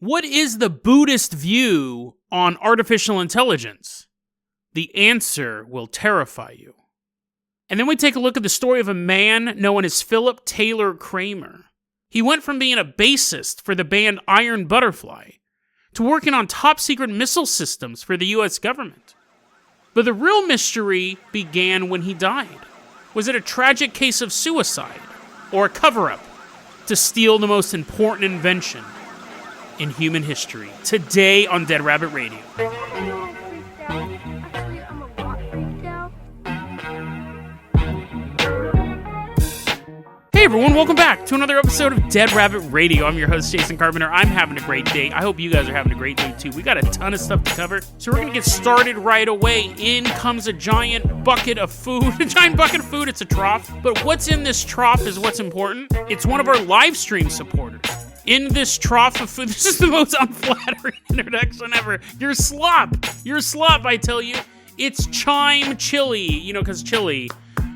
What is the Buddhist view on artificial intelligence? The answer will terrify you. And then we take a look at the story of a man known as Philip Taylor Kramer. He went from being a bassist for the band Iron Butterfly to working on top-secret missile systems for the U.S. government. But the real mystery began when he died. Was it a tragic case of suicide or a cover-up to steal the most important invention in human history? Today on Dead Rabbit Radio. Hey everyone, welcome back to another episode of Dead Rabbit Radio. I'm your host, Jason Carpenter. I'm having a great day. I hope you guys are having a great day too. We got a ton of stuff to cover, so we're gonna get started right away. In comes a giant bucket of food. A giant bucket of food, it's a trough. But what's in this trough is what's important. It's one of our live stream supporters. In this trough of food, this is the most unflattering introduction ever. You're slop, I tell you. It's Chime Chili, because chili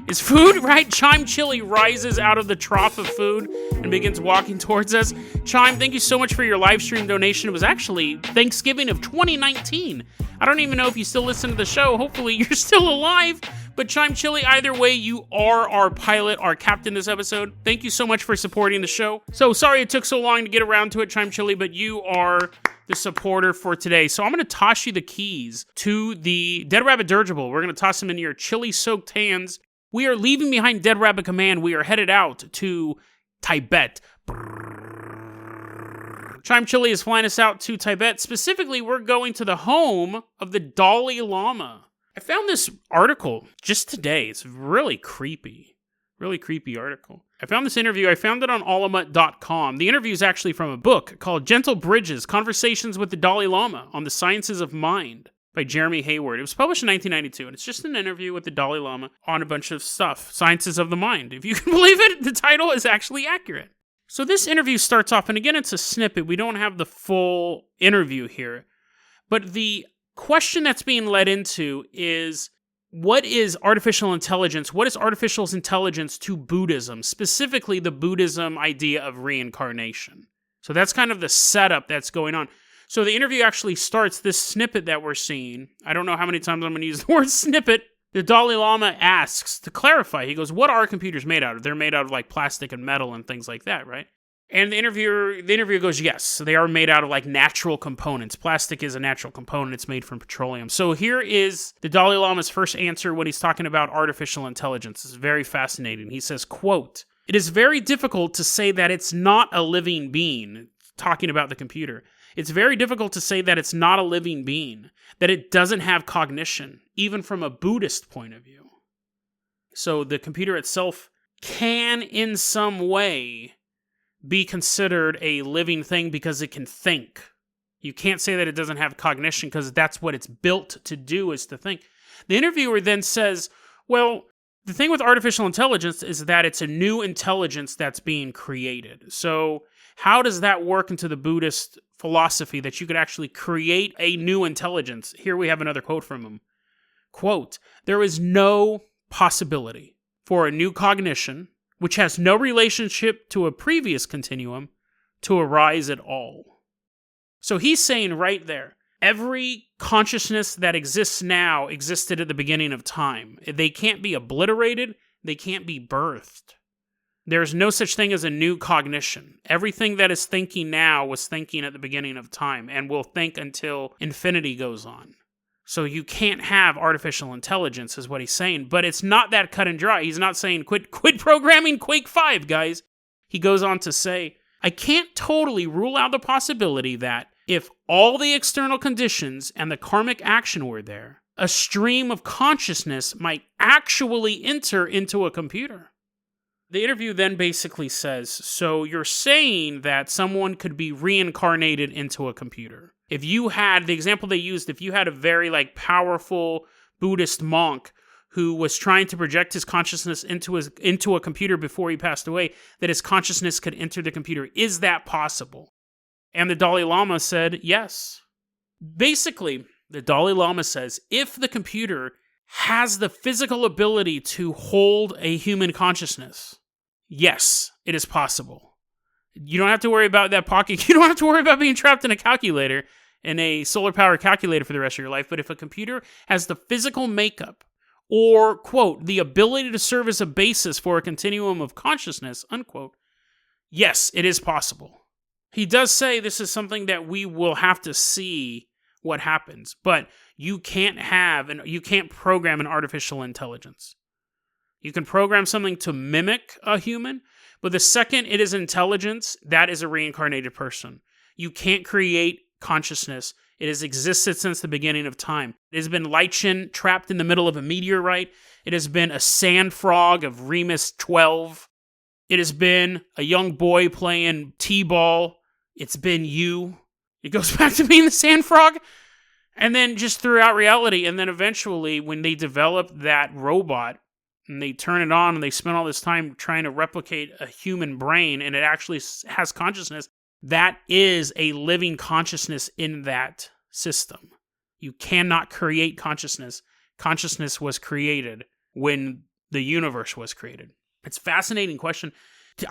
is food, right? Chime Chili rises out of the trough of food and begins walking towards us. Chime, thank you so much for your live stream donation. It was actually Thanksgiving of 2019. I don't even know if you still listen to the show. Hopefully you're still alive. But Chime Chili, either way, you are our pilot, our captain this episode. Thank you so much for supporting the show. So sorry it took so long to get around to it, Chime Chili, but you are the supporter for today. So I'm going to toss you the keys to the Dead Rabbit Dirigible. We're going to toss them into your chili-soaked hands. We are leaving behind Dead Rabbit Command. We are headed out to Tibet. Chime Chili is flying us out to Tibet. Specifically, we're going to the home of the Dalai Lama. I found this article just today. It's really creepy article. I found this interview. I found it on Alamut.com. The interview is actually from a book called Gentle Bridges, Conversations with the Dalai Lama on the Sciences of Mind by Jeremy Hayward. It was published in 1992, and it's just an interview with the Dalai Lama on a bunch of stuff. Sciences of the Mind. If you can believe it, the title is actually accurate. So this interview starts off, and again, it's a snippet. We don't have the full interview here. But the question that's being led into is, what is artificial intelligence? What is artificial intelligence to Buddhism? Specifically, the Buddhism idea of reincarnation. So that's kind of the setup that's going on. So the interview actually starts, this snippet that we're seeing. I don't know how many times I'm going to use the word snippet. The Dalai Lama asks, to clarify, he goes, what are computers made out of? They're made out of like plastic and metal and things like that, right? And the interviewer goes, yes, so they are made out of like natural components. Plastic is a natural component. It's made from petroleum. So here is the Dalai Lama's first answer when he's talking about artificial intelligence. It's very fascinating. He says, quote, "It is very difficult to say that it's not a living being," talking about the computer. "It's very difficult to say that it's not a living being, that it doesn't have cognition, even from a Buddhist point of view." So the computer itself can, in some way, be considered a living thing because it can think. You can't say that it doesn't have cognition because that's what it's built to do, is to think. The interviewer then says, well, the thing with artificial intelligence is that it's a new intelligence that's being created. So how does that work into the Buddhist philosophy that you could actually create a new intelligence? Here we have another quote from him. Quote, "There is no possibility for a new cognition, which has no relationship to a previous continuum, to arise at all." So he's saying right there, every consciousness that exists now existed at the beginning of time. They can't be obliterated. They can't be birthed. There's no such thing as a new cognition. Everything that is thinking now was thinking at the beginning of time and will think until infinity goes on. So you can't have artificial intelligence, is what he's saying. But it's not that cut and dry. He's not saying quit programming Quake 5, guys. He goes on to say, "I can't totally rule out the possibility that if all the external conditions and the karmic action were there, a stream of consciousness might actually enter into a computer." The interview then basically says, so you're saying that someone could be reincarnated into a computer. If you had, the example they used, if you had a very powerful Buddhist monk who was trying to project his consciousness into a computer before he passed away, that his consciousness could enter the computer. Is that possible? And the Dalai Lama said, yes. Basically, the Dalai Lama says, if the computer has the physical ability to hold a human consciousness, yes, it is possible. You don't have to worry about that pocket. You don't have to worry about being trapped in a calculator, in a solar power calculator for the rest of your life. But if a computer has the physical makeup or, quote, the ability to serve as a basis for a continuum of consciousness, unquote, yes, it is possible. He does say this is something that we will have to see what happens, but you can't program an artificial intelligence. You can program something to mimic a human, but the second it is intelligence, that is a reincarnated person. You can't create consciousness. It has existed since the beginning of time. It has been lichen trapped in the middle of a meteorite. It has been a sand frog of Remus 12. It has been a young boy playing t-ball. It's been you. It goes back to being the sand frog. And then just throughout reality, and then eventually when they develop that robot, and they turn it on, and they spend all this time trying to replicate a human brain, and it actually has consciousness, that is a living consciousness in that system. You cannot create consciousness. Consciousness was created when the universe was created. It's a fascinating question.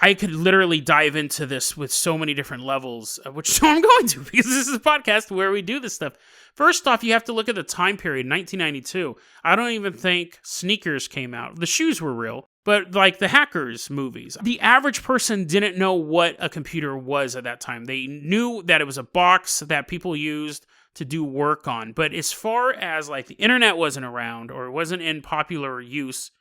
I could literally dive into this with so many different levels, which I'm going to, because this is a podcast where we do this stuff. First off, you have to look at the time period, 1992. I don't even think sneakers came out. The shoes were real, but like the Hackers movies. The average person didn't know what a computer was at that time. They knew that it was a box that people used to do work on. But as far as like the internet wasn't around or wasn't in popular use,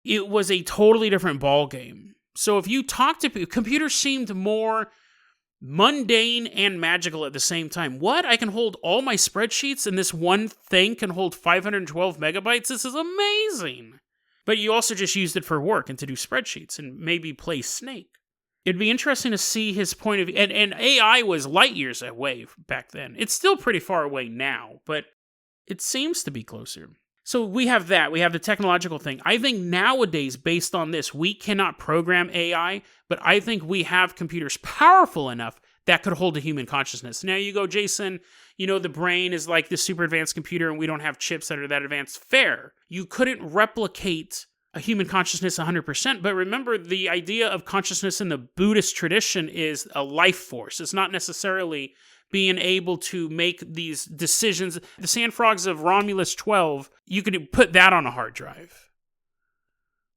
it was a totally different ball game. So if you talk to people, computers seemed more mundane and magical at the same time. What? I can hold all my spreadsheets and this one thing can hold 512 megabytes? This is amazing. But you also just used it for work and to do spreadsheets and maybe play Snake. It'd be interesting to see his point of view. And AI was light years away back then. It's still pretty far away now, but it seems to be closer. So we have that. We have the technological thing. I think nowadays, based on this, we cannot program AI, but I think we have computers powerful enough that could hold a human consciousness. Now you go, Jason, the brain is like this super advanced computer and we don't have chips that are that advanced. Fair. You couldn't replicate a human consciousness 100%, but remember the idea of consciousness in the Buddhist tradition is a life force. It's not necessarily being able to make these decisions. The sand frogs of Romulus 12, you could put that on a hard drive.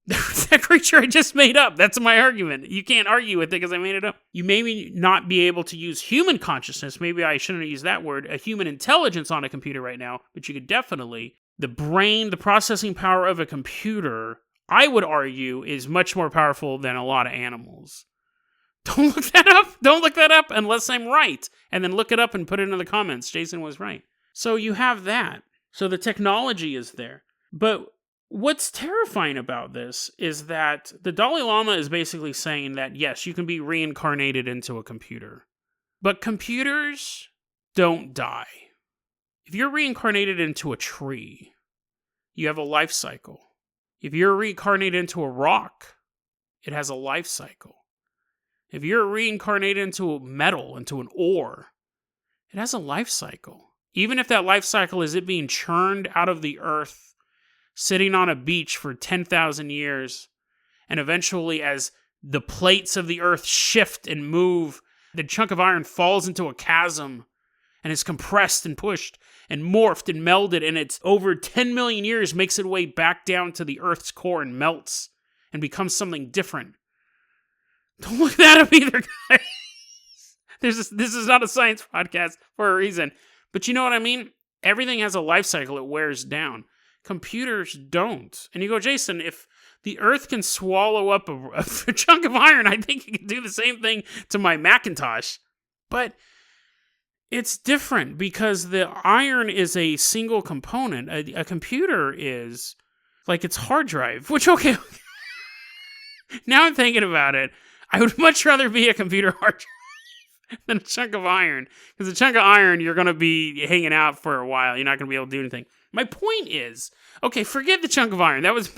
That creature I just made up. That's my argument. You can't argue with it because I made it up. You may not be able to use human consciousness. Maybe I shouldn't use that word. A human intelligence on a computer right now, but you could definitely. The brain, the processing power of a computer, I would argue, is much more powerful than a lot of animals. Don't look that up. Don't look that up unless I'm right. And then look it up and put it in the comments. Jason was right. So you have that. So the technology is there. But what's terrifying about this is that the Dalai Lama is basically saying that, yes, you can be reincarnated into a computer. But computers don't die. If you're reincarnated into a tree, you have a life cycle. If you're reincarnated into a rock, it has a life cycle. If you're reincarnated into a metal, into an ore, it has a life cycle. Even if that life cycle is it being churned out of the earth, sitting on a beach for 10,000 years, and eventually as the plates of the earth shift and move, the chunk of iron falls into a chasm and is compressed and pushed and morphed and melded, and it's over 10 million years makes its way back down to the earth's core and melts and becomes something different. Don't look that up either, guys. This is not a science podcast for a reason. But you know what I mean? Everything has a life cycle. It wears down. Computers don't. And you go, Jason, if the earth can swallow up a chunk of iron, I think it can do the same thing to my Macintosh. But it's different because the iron is a single component. A computer is like its hard drive, which, okay. Now I'm thinking about it. I would much rather be a computer hard drive than a chunk of iron. Because a chunk of iron, you're going to be hanging out for a while. You're not going to be able to do anything. My point is, okay, forget the chunk of iron. That was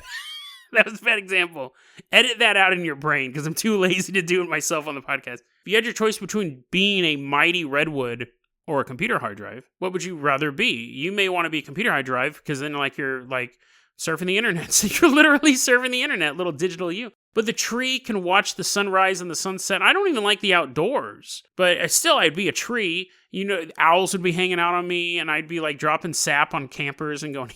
a bad example. Edit that out in your brain because I'm too lazy to do it myself on the podcast. If you had your choice between being a mighty redwood or a computer hard drive, what would you rather be? You may want to be a computer hard drive because then you're surfing the internet. So you're literally surfing the internet, little digital you. But the tree can watch the sunrise and the sunset. I don't even like the outdoors. But still, I'd be a tree. You know, owls would be hanging out on me, and I'd be like dropping sap on campers and going,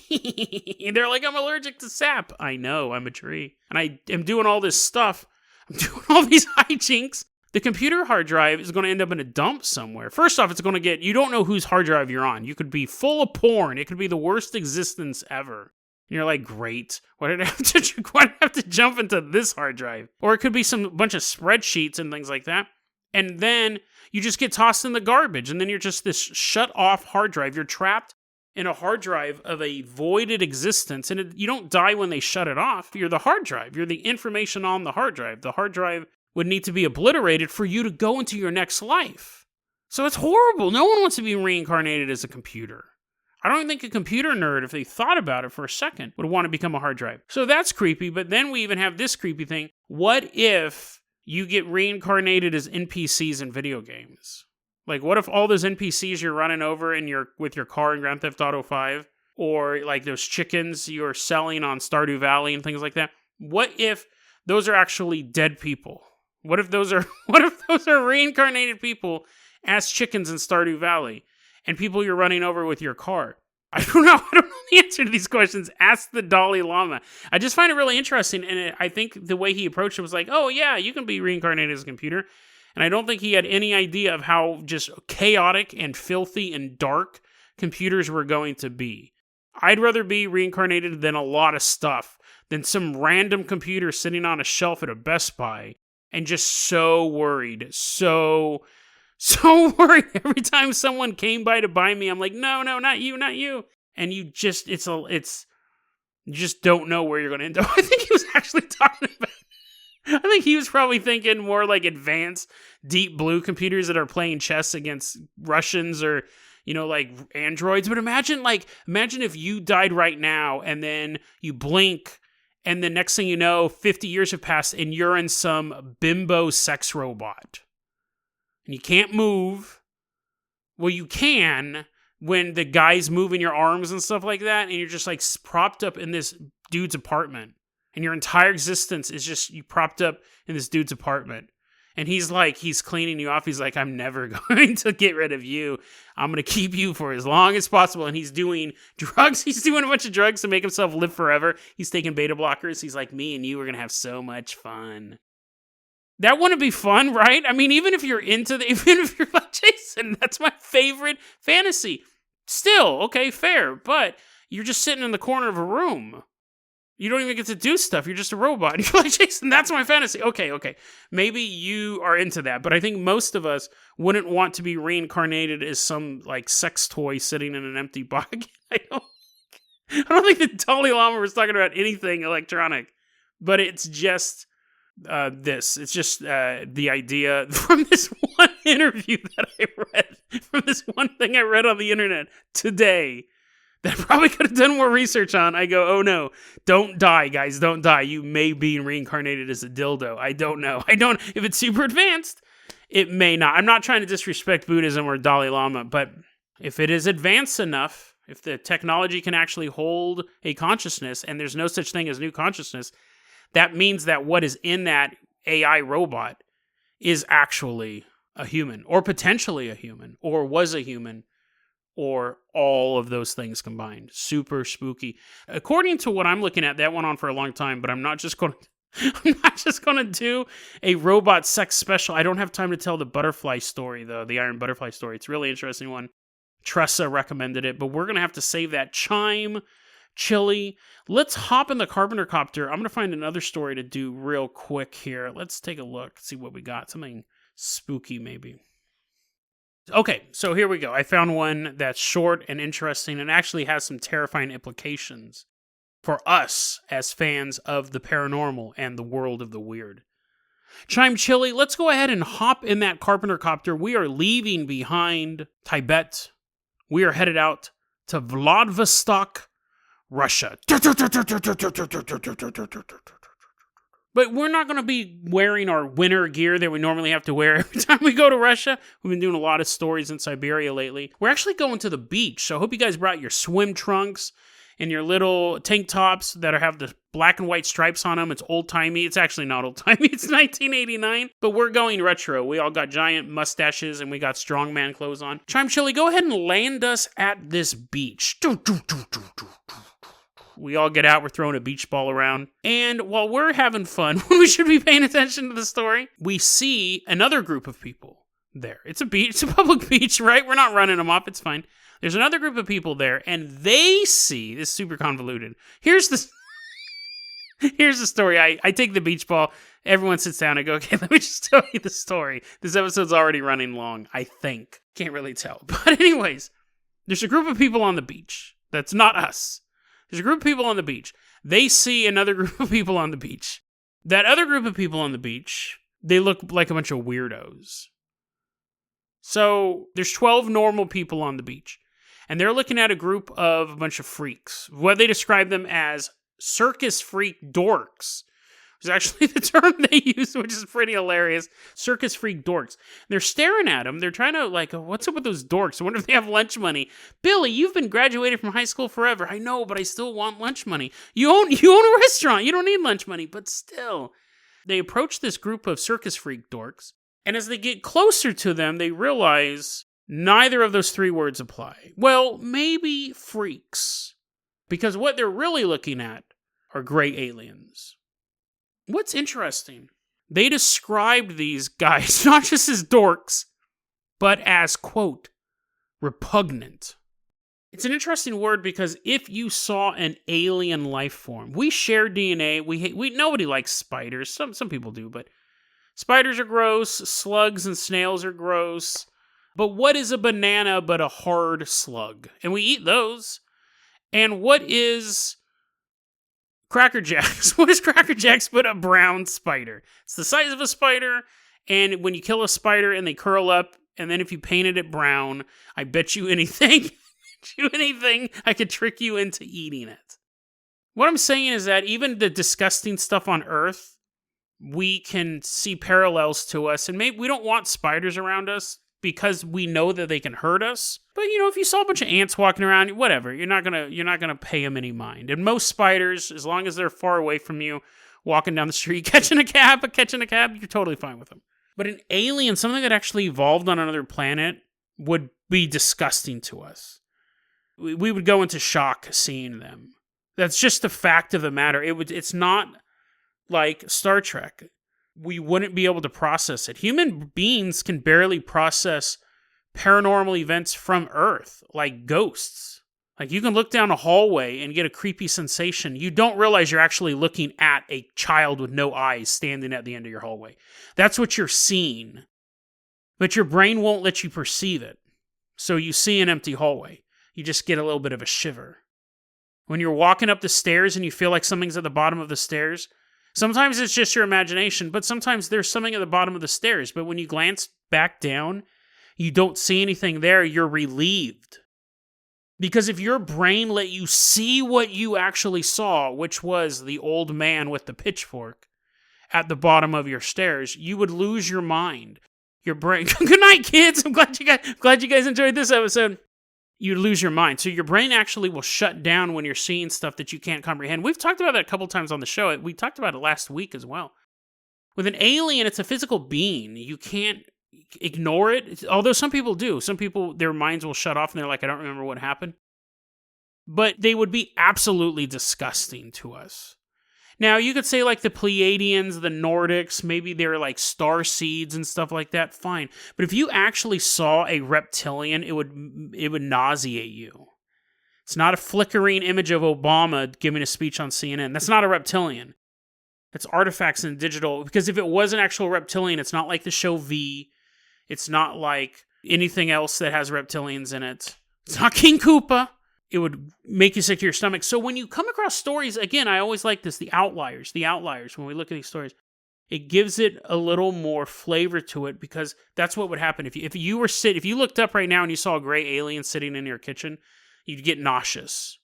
they're like, I'm allergic to sap. I know, I'm a tree. And I am doing all this stuff. I'm doing all these hijinks. The computer hard drive is going to end up in a dump somewhere. First off, it's going to get, you don't know whose hard drive you're on. You could be full of porn. It could be the worst existence ever. And you're like, great. Why did I have to jump into this hard drive? Or it could be some bunch of spreadsheets and things like that. And then you just get tossed in the garbage. And then you're just this shut off hard drive. You're trapped in a hard drive of a voided existence. And you don't die when they shut it off. You're the hard drive. You're the information on the hard drive. The hard drive would need to be obliterated for you to go into your next life. So it's horrible. No one wants to be reincarnated as a computer. I don't think a computer nerd, if they thought about it for a second, would want to become a hard drive. So that's creepy, but then we even have this creepy thing. What if you get reincarnated as NPCs in video games? Like, what if all those NPCs you're running over with your car in Grand Theft Auto 5, or like those chickens you're selling on Stardew Valley and things like that? What if those are actually dead people? What if those are reincarnated people as chickens in Stardew Valley and people you're running over with your car? I don't know the answer to these questions. Ask the Dalai Lama. I just find it really interesting, and I think the way he approached it was like, oh yeah, you can be reincarnated as a computer. And I don't think he had any idea of how just chaotic and filthy and dark computers were going to be. I'd rather be reincarnated than a lot of stuff, than some random computer sitting on a shelf at a Best Buy and just so worried, so worried. Every time someone came by to buy me, I'm like, no, not you, not you. And you just, you just don't know where you're going to end up. I think he was actually talking about, I think he was probably thinking more like advanced deep blue computers that are playing chess against Russians or, like androids. But imagine if you died right now and then you blink and the next thing you know, 50 years have passed and you're in some bimbo sex robot. And you can't move. Well, you can when the guy's moving your arms and stuff like that, and you're just like propped up in this dude's apartment. And your entire existence is just you propped up in this dude's apartment. And he's cleaning you off. He's like, I'm never going to get rid of you. I'm going to keep you for as long as possible. And he's doing drugs. He's doing a bunch of drugs to make himself live forever. He's taking beta blockers. He's like, me and you are going to have so much fun. That wouldn't be fun, right? I mean, even if you're even if you're like, Jason, that's my favorite fantasy. Still, okay, fair. But you're just sitting in the corner of a room. You don't even get to do stuff. You're just a robot. You're like, Jason, that's my fantasy. Okay. Maybe you are into that. But I think most of us wouldn't want to be reincarnated as some like sex toy sitting in an empty box. I don't think the Dalai Lama was talking about anything electronic. But it's just this. It's just the idea from this one interview that I read, from this one thing I read on the internet today, that I probably could have done more research on. I go, oh no, don't die, guys, don't die. You may be reincarnated as a dildo. I don't know. If it's super advanced, it may not. I'm not trying to disrespect Buddhism or Dalai Lama, but if it is advanced enough, if the technology can actually hold a consciousness, and there's no such thing as new consciousness, that means that what is in that AI robot is actually a human, or potentially a human, or was a human, or all of those things combined. Super spooky. According to what I'm looking at, that went on for a long time, but I'm not just going to do a robot sex special. I don't have time to tell the butterfly story, though, the iron butterfly story. It's a really interesting one. Tressa recommended it, but we're going to have to save that. Chime, Chili. Let's hop in the Carpenter copter. I'm going to find another story to do real quick here. Let's take a look, see what we got. Something spooky, maybe. Okay, so here we go. I found one that's short and interesting and actually has some terrifying implications for us as fans of the paranormal and the world of the weird. Chime Chili, let's go ahead and hop in that Carpenter copter. We are leaving behind Tibet. We are headed out to Vladivostok, Russia. But we're not going to be wearing our winter gear that we normally have to wear every time we go to Russia. We've been doing a lot of stories in Siberia lately. We're actually going to the beach, so I hope you guys brought your swim trunks in your little tank tops that have the black and white stripes on them. It's old-timey. It's actually not old-timey. It's 1989. But we're going retro. We all got giant mustaches and we got strongman clothes on. Chime Chili, go ahead and land us at this beach. We all get out. We're throwing a beach ball around. And while we're having fun, when we should be paying attention to the story, we see another group of people there. It's a beach. It's a public beach, right? We're not running them off. It's fine. There's another group of people there, and they see, this is super convoluted. Here's the story. I take the beach ball. Everyone sits down. I go, okay, let me just tell you the story. This episode's already running long, I think. Can't really tell. But anyways, there's a group of people on the beach. That's not us. There's a group of people on the beach. They see another group of people on the beach. That other group of people on the beach, they look like a bunch of weirdos. So there's 12 normal people on the beach. And they're looking at a group of a bunch of freaks. What they describe them as circus freak dorks. It's actually the term they use, which is pretty hilarious. Circus freak dorks. They're staring at them. They're trying to, like, what's up with those dorks? I wonder if they have lunch money. Billy, you've been graduated from high school forever. I know, but I still want lunch money. You own a restaurant. You don't need lunch money, but still. They approach this group of circus freak dorks. And as they get closer to them, they realize neither of those three words apply. Well, maybe freaks. Because what they're really looking at are gray aliens. What's interesting, they described these guys not just as dorks, but as, quote, repugnant. It's an interesting word because if you saw an alien life form, we share DNA, nobody likes spiders, some people do, but spiders are gross, slugs and snails are gross. But what is a banana but a hard slug? And we eat those. And what is Cracker Jacks? What is Cracker Jacks but a brown spider? It's the size of a spider, and when you kill a spider and they curl up, and then if you painted it brown, I bet you anything, I could trick you into eating it. What I'm saying is that even the disgusting stuff on Earth, we can see parallels to us, and maybe we don't want spiders around us, because we know that they can hurt us. But, if you saw a bunch of ants walking around, whatever, you're not gonna pay them any mind. And most spiders, as long as they're far away from you, walking down the street, catching a cab, you're totally fine with them. But an alien, something that actually evolved on another planet, would be disgusting to us. We would go into shock seeing them. That's just the fact of the matter. It's not like Star Trek. We wouldn't be able to process it. Human beings can barely process paranormal events from Earth, like ghosts. Like, you can look down a hallway and get a creepy sensation. You don't realize you're actually looking at a child with no eyes standing at the end of your hallway. That's what you're seeing. But your brain won't let you perceive it. So you see an empty hallway. You just get a little bit of a shiver. When you're walking up the stairs and you feel like something's at the bottom of the stairs, sometimes it's just your imagination, but sometimes there's something at the bottom of the stairs. But when you glance back down, you don't see anything there. You're relieved. Because if your brain let you see what you actually saw, which was the old man with the pitchfork at the bottom of your stairs, you would lose your mind. Your brain. Good night, kids. I'm glad you guys enjoyed this episode. You lose your mind. So your brain actually will shut down when you're seeing stuff that you can't comprehend. We've talked about that a couple times on the show. We talked about it last week as well. With an alien, it's a physical being. You can't ignore it. Although some people do. Some people, their minds will shut off and they're like, I don't remember what happened. But they would be absolutely disgusting to us. Now, you could say like the Pleiadians, the Nordics, maybe they're like star seeds and stuff like that, fine. But if you actually saw a reptilian, it would nauseate you. It's not a flickering image of Obama giving a speech on CNN. That's not a reptilian. It's artifacts and digital. Because if it was an actual reptilian, it's not like the show V. It's not like anything else that has reptilians in it. It's not King Koopa. It would make you sick to your stomach. So when you come across stories, again, I always like this, the outliers, when we look at these stories, it gives it a little more flavor to it, because that's what would happen. If you looked up right now and you saw a gray alien sitting in your kitchen, you'd get nauseous.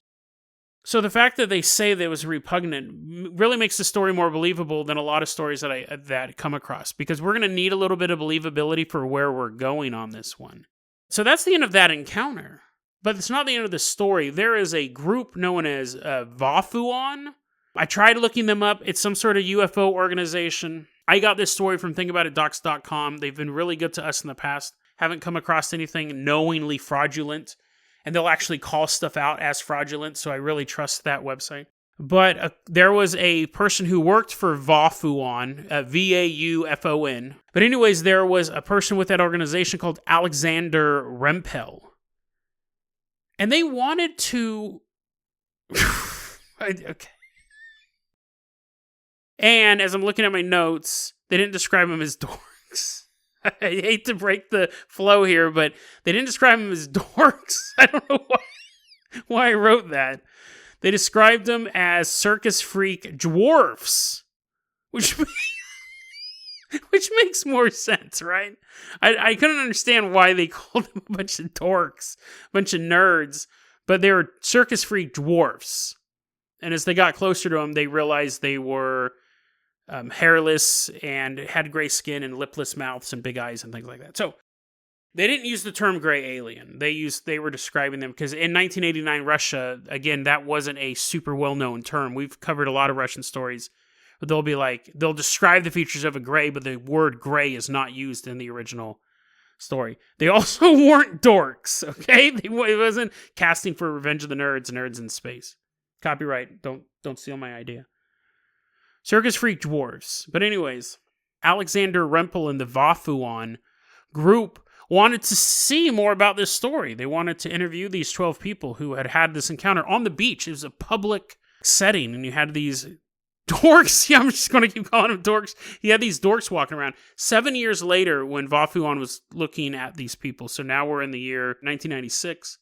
So the fact that they say that it was repugnant really makes the story more believable than a lot of stories that I come across, because we're going to need a little bit of believability for where we're going on this one. So that's the end of that encounter. But it's not the end of the story. There is a group known as Vafuon. I tried looking them up. It's some sort of UFO organization. I got this story from thinkaboutitdocs.com. They've been really good to us in the past. Haven't come across anything knowingly fraudulent. And they'll actually call stuff out as fraudulent, so I really trust that website. But there was a person who worked for Vafuon, Vaufon. But anyways, there was a person with that organization called Alexander Rempel. And they wanted to... okay. And as I'm looking at my notes, they didn't describe him as dorks. I hate to break the flow here, but they didn't describe him as dorks. I don't know why I wrote that. They described them as circus freak dwarfs, which makes more sense, right? I couldn't understand why they called them a bunch of dorks, a bunch of nerds, but they were circus freak dwarfs. And as they got closer to them, they realized they were hairless and had gray skin and lipless mouths and big eyes and things like that. So they didn't use the term gray alien. They were describing them because in 1989 Russia, again, that wasn't a super well-known term. We've covered a lot of Russian stories, but they'll describe the features of a gray, but the word gray is not used in the original story. They also weren't dorks, okay? It wasn't casting for Revenge of the Nerds in space. Copyright, don't steal my idea. Circus freak dwarves. But anyways, Alexander Rempel and the Vafuon group wanted to see more about this story. They wanted to interview these 12 people who had this encounter on the beach. It was a public setting, and you had these dorks. Yeah, I'm just going to keep calling them dorks. You had these dorks walking around. 7 years later, when Vafuon was looking at these people, so now we're in the year 1996,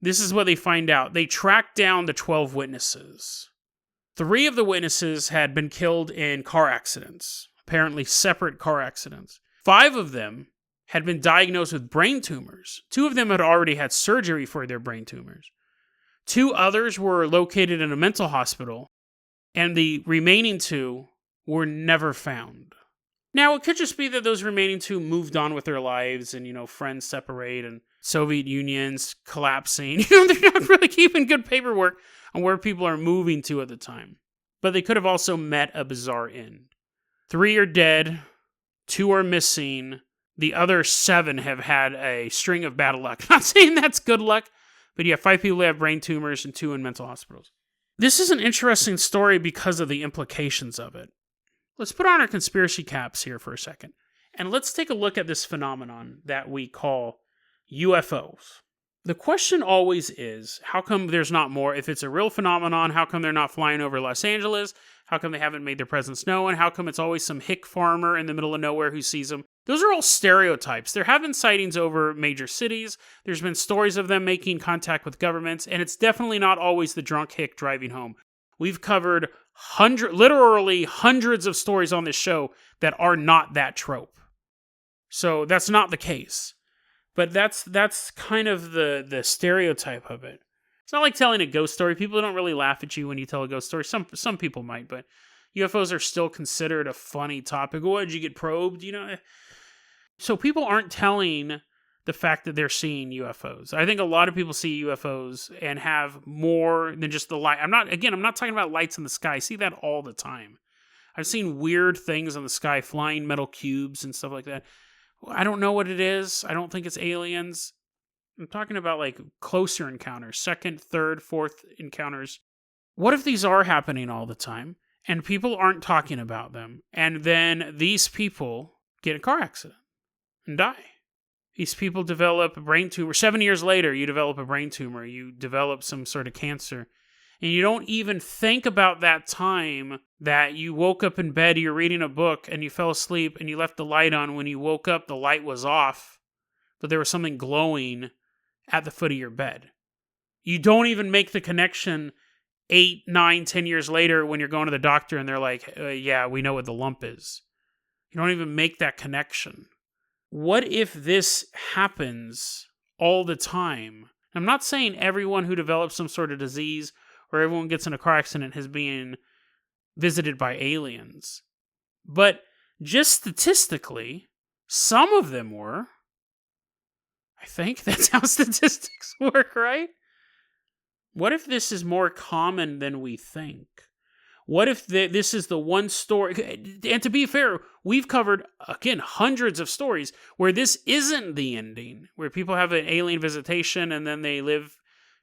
this is what they find out. They tracked down the 12 witnesses. 3 of the witnesses had been killed in car accidents, apparently separate car accidents. 5 of them had been diagnosed with brain tumors. 2 of them had already had surgery for their brain tumors. 2 others were located in a mental hospital, and the remaining 2 were never found. Now, it could just be that those remaining 2 moved on with their lives and, friends separate and Soviet Union's collapsing. They're not really keeping good paperwork on where people are moving to at the time. But they could have also met a bizarre end. 3 are dead, 2 are missing, the other 7 have had a string of bad luck. Not saying that's good luck, but you have 5 people who have brain tumors and 2 in mental hospitals. This is an interesting story because of the implications of it. Let's put on our conspiracy caps here for a second, and let's take a look at this phenomenon that we call UFOs. The question always is, how come there's not more? If it's a real phenomenon, how come they're not flying over Los Angeles? How come they haven't made their presence known? How come it's always some hick farmer in the middle of nowhere who sees them? Those are all stereotypes. There have been sightings over major cities. There's been stories of them making contact with governments, and it's definitely not always the drunk hick driving home. We've covered literally hundreds of stories on this show that are not that trope. So that's not the case. But that's kind of the stereotype of it. It's not like telling a ghost story. People don't really laugh at you when you tell a ghost story. Some people might, but UFOs are still considered a funny topic. Oh, did you get probed? So people aren't telling the fact that they're seeing UFOs. I think a lot of people see UFOs and have more than just the light. I'm not talking about lights in the sky. I see that all the time. I've seen weird things in the sky, flying metal cubes and stuff like that. I don't know what it is. I don't think it's aliens. I'm talking about like closer encounters, 2nd, 3rd, 4th encounters. What if these are happening all the time and people aren't talking about them, and then these people get in a car accident and die? These people develop a brain tumor. 7 years later, you develop a brain tumor. You develop some sort of cancer. And you don't even think about that time that you woke up in bed, you're reading a book, and you fell asleep, and you left the light on. When you woke up, the light was off, but there was something glowing at the foot of your bed. You don't even make the connection 8, 9, 10 years later when you're going to the doctor, and they're like, yeah, we know what the lump is. You don't even make that connection. What if this happens all the time? I'm not saying everyone who develops some sort of disease or everyone gets in a car accident has been visited by aliens. But just statistically, some of them were. I think that's how statistics work, right? What if this is more common than we think? What if this is the one story? And to be fair, we've covered, again, hundreds of stories where this isn't the ending, where people have an alien visitation and then they live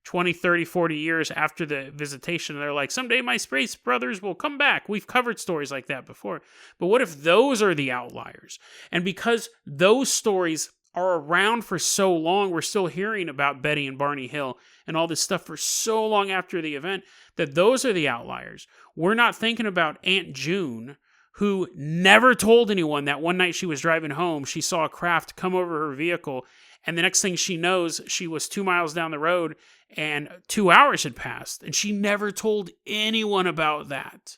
20, 30, 40 years after the visitation. And they're like, someday my space brothers will come back. We've covered stories like that before. But what if those are the outliers? And because those stories are around for so long, we're still hearing about Betty and Barney Hill and all this stuff for so long after the event, that those are the outliers. We're not thinking about Aunt June, who never told anyone that one night she was driving home, she saw a craft come over her vehicle, and the next thing she knows, she was 2 miles down the road and 2 hours had passed, and she never told anyone about that.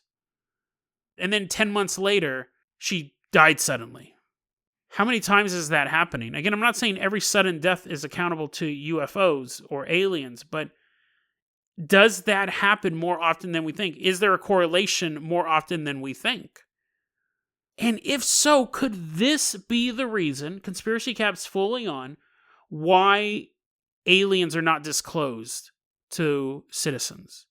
And then 10 months later, she died suddenly. How many times is that happening? Again, I'm not saying every sudden death is accountable to UFOs or aliens, but does that happen more often than we think? Is there a correlation more often than we think? And if so, could this be the reason, conspiracy cap's fully on, why aliens are not disclosed to citizens?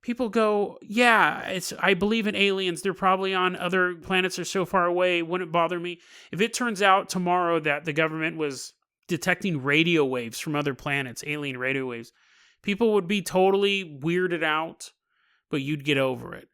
People go, yeah, I believe in aliens. They're probably on other planets or so far away. It wouldn't bother me. If it turns out tomorrow that the government was detecting radio waves from other planets, alien radio waves, people would be totally weirded out, but you'd get over it.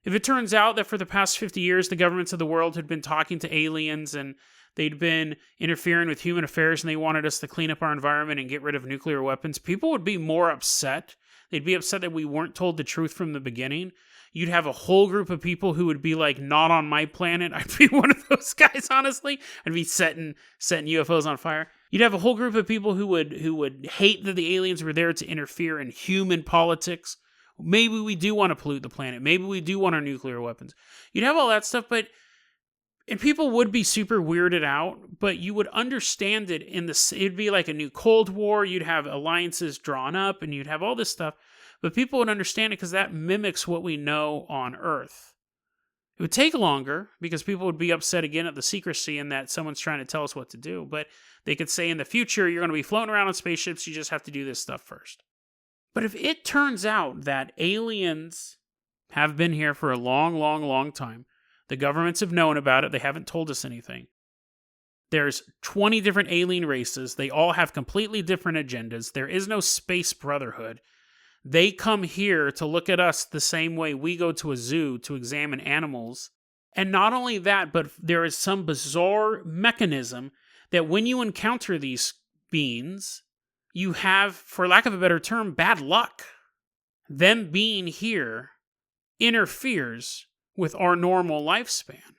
If it turns out that for the past 50 years, the governments of the world had been talking to aliens and they'd been interfering with human affairs and they wanted us to clean up our environment and get rid of nuclear weapons, people would be more upset. They'd be upset that we weren't told the truth from the beginning. You'd have a whole group of people who would be like, not on my planet. I'd be one of those guys, honestly. I'd be setting UFOs on fire. You'd have a whole group of people who would hate that the aliens were there to interfere in human politics. Maybe we do want to pollute the planet. Maybe we do want our nuclear weapons. You'd have all that stuff, and people would be super weirded out, but you would understand it it'd be like a new Cold War. You'd have alliances drawn up and you'd have all this stuff, but people would understand it because that mimics what we know on Earth. It would take longer because people would be upset again at the secrecy and that someone's trying to tell us what to do, but they could say in the future, you're going to be floating around on spaceships. You just have to do this stuff first. But if it turns out that aliens have been here for a long, long, long time, the governments have known about it. They haven't told us anything. There's 20 different alien races. They all have completely different agendas. There is no space brotherhood. They come here to look at us the same way we go to a zoo to examine animals. And not only that, but there is some bizarre mechanism that when you encounter these beings, you have, for lack of a better term, bad luck. Them being here interferes with our normal lifespan.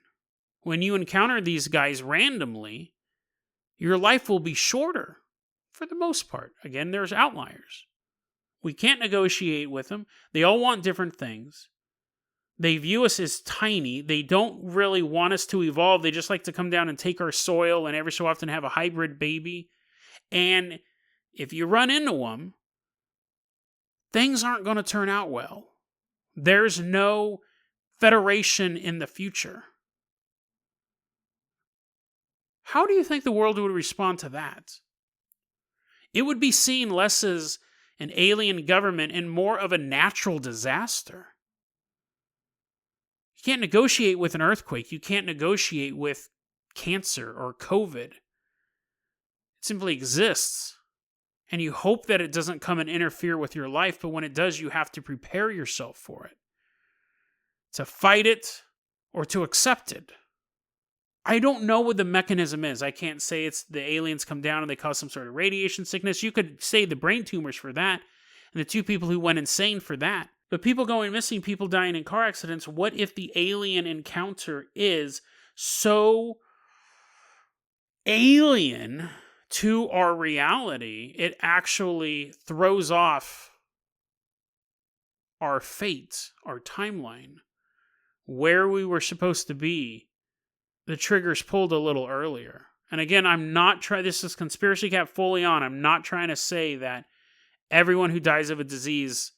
When you encounter these guys randomly, your life will be shorter for the most part. Again, there's outliers. We can't negotiate with them. They all want different things. They view us as tiny. They don't really want us to evolve. They just like to come down and take our soil and every so often have a hybrid baby. And if you run into them, things aren't going to turn out well. There's no Federation in the future. How do you think the world would respond to that? It would be seen less as an alien government and more of a natural disaster. You can't negotiate with an earthquake. You can't negotiate with cancer or COVID. It simply exists. And you hope that it doesn't come and interfere with your life, but when it does, you have to prepare yourself for it. To fight it or to accept it. I don't know what the mechanism is. I can't say it's the aliens come down and they cause some sort of radiation sickness. You could say the brain tumors for that, and the 2 people who went insane for that. But people going missing, people dying in car accidents, what if the alien encounter is so alien to our reality, it actually throws off our fate, our timeline, where we were supposed to be? The trigger's pulled a little earlier. And again, this is Conspiracy Cap fully on. I'm not trying to say that everyone who dies of a disease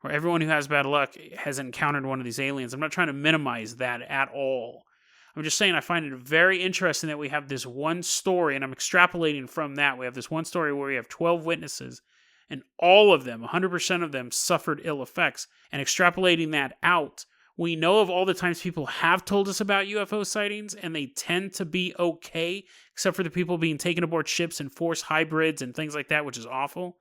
or everyone who has bad luck has encountered one of these aliens. I'm not trying to minimize that at all. I'm just saying I find it very interesting that we have this one story, and I'm extrapolating from that. We have this one story where we have 12 witnesses, and all of them, 100% of them, suffered ill effects. And extrapolating that out, we know of all the times people have told us about UFO sightings, and they tend to be okay, except for the people being taken aboard ships and forced hybrids and things like that, which is awful.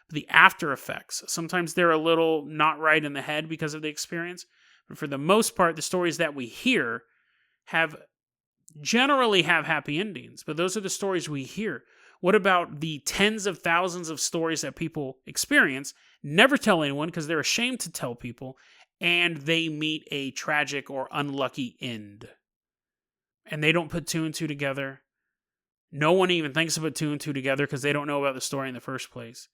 But the after effects, sometimes they're a little not right in the head because of the experience. But for the most part, the stories that we hear generally have happy endings. But those are the stories we hear. What about the tens of thousands of stories that people experience, never tell anyone because they're ashamed to tell people, and they meet a tragic or unlucky end? And they don't put two and two together. No one even thinks to put two and two together because they don't know about the story in the first place.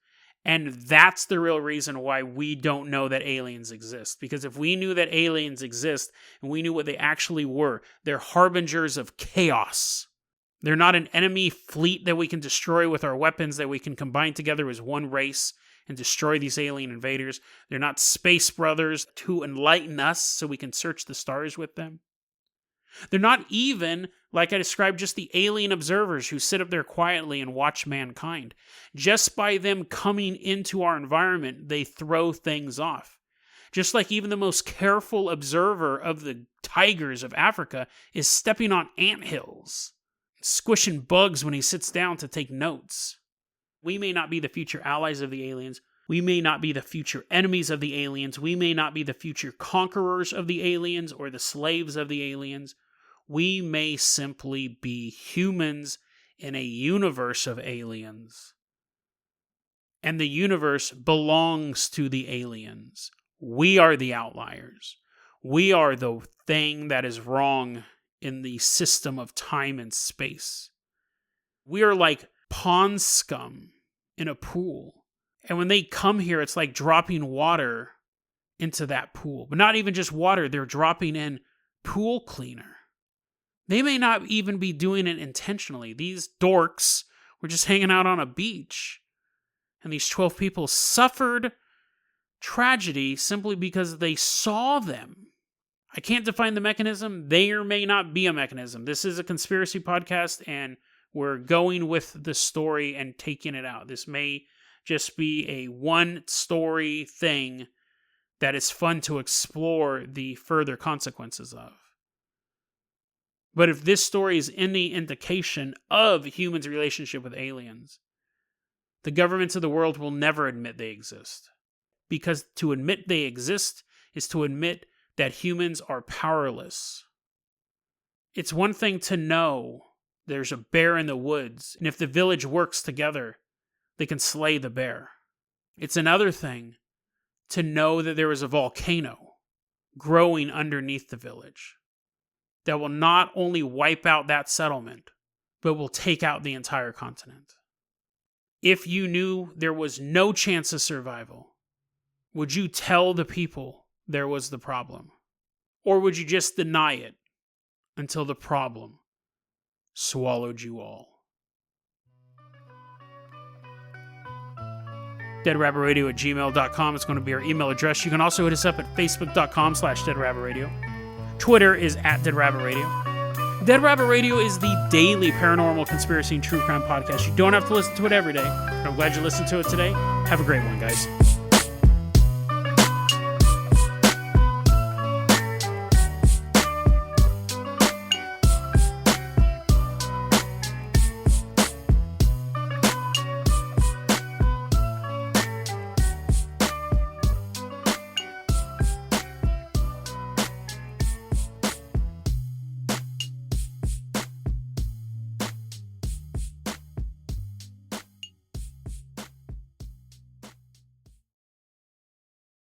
And that's the real reason why we don't know that aliens exist. Because if we knew that aliens exist, and we knew what they actually were, they're harbingers of chaos. They're not an enemy fleet that we can destroy with our weapons that we can combine together as one race and destroy these alien invaders. They're not space brothers to enlighten us so we can search the stars with them. They're not even, like I described, just the alien observers who sit up there quietly and watch mankind. Just by them coming into our environment, they throw things off. Just like even the most careful observer of the tigers of Africa is stepping on anthills, squishing bugs when he sits down to take notes. We may not be the future allies of the aliens. We may not be the future enemies of the aliens. We may not be the future conquerors of the aliens or the slaves of the aliens. We may simply be humans in a universe of aliens. And the universe belongs to the aliens. We are the outliers. We are the thing that is wrong in the system of time and space. We are like pond scum in a pool. And when they come here, it's like dropping water into that pool. But not even just water, they're dropping in pool cleaner. They may not even be doing it intentionally. These dorks were just hanging out on a beach. And these 12 people suffered tragedy simply because they saw them. I can't define the mechanism. There may not be a mechanism. This is a conspiracy podcast, and we're going with the story and taking it out. This may just be a one-story thing that is fun to explore the further consequences of. But if this story is any indication of humans' relationship with aliens, the governments of the world will never admit they exist. Because to admit they exist is to admit that humans are powerless. It's one thing to know there's a bear in the woods, and if the village works together, they can slay the bear. It's another thing to know that there is a volcano growing underneath the village that will not only wipe out that settlement, but will take out the entire continent. If you knew there was no chance of survival, would you tell the people there was the problem? Or would you just deny it until the problem swallowed you all? deadrabbitradio@gmail.com is going to be our email address. You can also hit us up at facebook.com/deadrabbitradio. Twitter is @deadrabbitradio. Dead Rabbit Radio is the daily paranormal, conspiracy, and true crime podcast. You don't have to listen to it every day, but I'm glad you listened to it today. Have a great one, guys.